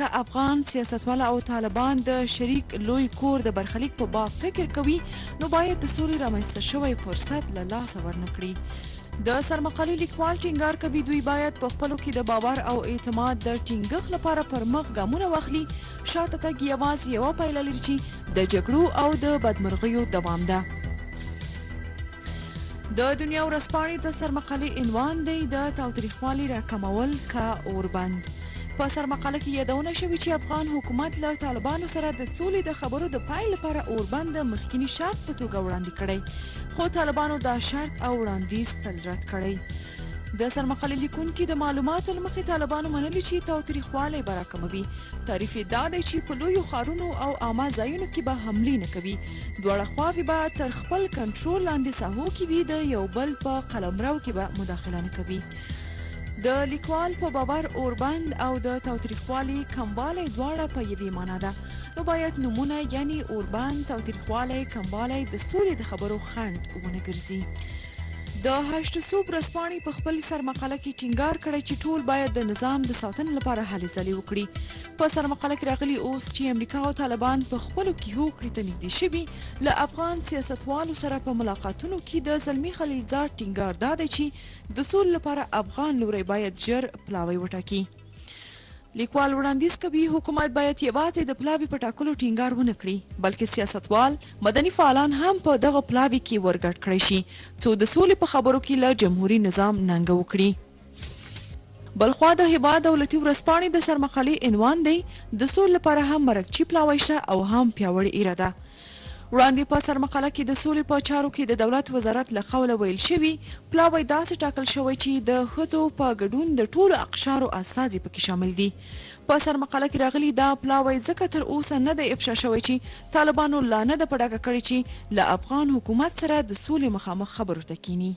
که افغان سیاستوال او طالبان د شریک لوی کور د برخلیک په باب فکر کوي نو باید د سولې رامنځته شوی فرصت له لاسه ورنکړي. د سرمقالې لیکوال ټینګار کوي دوی باید په خپلو کې د باور او اعتماد د ټینګښت لپاره پر مخ ګامونه واخلي. شاته تګ یوازې یوه پایله لري چې د جګړو او د بدمرغیو دوام ده. د دنیا ورځپاڼې د سرمقالې عنوان دی د تاوتریخوالي راکمول که اوربند. په سرمقاله کې یادونه شوې چې افغان حکومت له طالبانو سره د سولې د خبرو د پیل لپاره اوربند د مخکیني شرط په توګه وړاندې کړی، خو طالبانو دا شرط او وړاندیز تل رد کړی. د سرمقالې لیکونکي د معلوماتو له مخې طالبانو منلي چې تاوتریخوالی به راکموي. تعریف یې دا دی چې په لویو ښارونو او عامه ځایونو کې به حملې نه کوي. دواړه خواوې به تر خپل کنټرول لاندې ساحو کې وي، د یو بل په قلمرو کې به مداخله نه کوي. د لیکوال په باور اوربند او د تاوتریخوالي کموالی دواړه په یوې معنا ده، نو باید نومونه یعنی اوربند، تاوتریخوالی، کموالی د سولې د خبرو خنډ ونه ګرځي. د هشت صوب ورځپاڼې په خپل سرمقاله کې ټینګار کړی چې ټول باید د نظام د ساتنې لپاره هلې ځلې وکړي. په سرمقاله کې راغلي اوس چې امریکا او طالبان په خپلو کې هوکړې ته نږدې شوي، له افغان سیاستوالو سره په ملاقاتونو کې د زلمي خلیلزاد ټینګار دا دی چې د سولې لپاره افغان لوری باید ژر پلاوی وټاکي. لیکوال وړاندیز کوي حکومت باید یوازې د پلاوي په ټاکلو ټینګار ونه کړي، بلکې سیاستوال، مدني فعالان هم په دغه پلاوي کې ورګډ کړی شي څو د سولې په خبرو کې له جمهوري نظام ننګه وکړي. بلخوا د هیواد دولتي ورځپاڼې د سرمقالې عنوان دی د سولې لپاره هم مرکچي پلاوی شته او هم پیاوړې اراده. وړاندې په سرمقاله کې د سولې په چارو کې د دولت وزارت له قوله ویل شوي پلاوی داسې ټاکل شوی چې د ښځو په ګډون د ټولو اقشارو استازي پکې شامل دي. په سرمقاله کې راغلي دا پلاوی ځکه تر اوسه نه دی افشا شوی چې طالبانو لا نه ده په ډاګه کړې چې له افغان حکومت سره د سولې مخامخ خبرو ته کینی.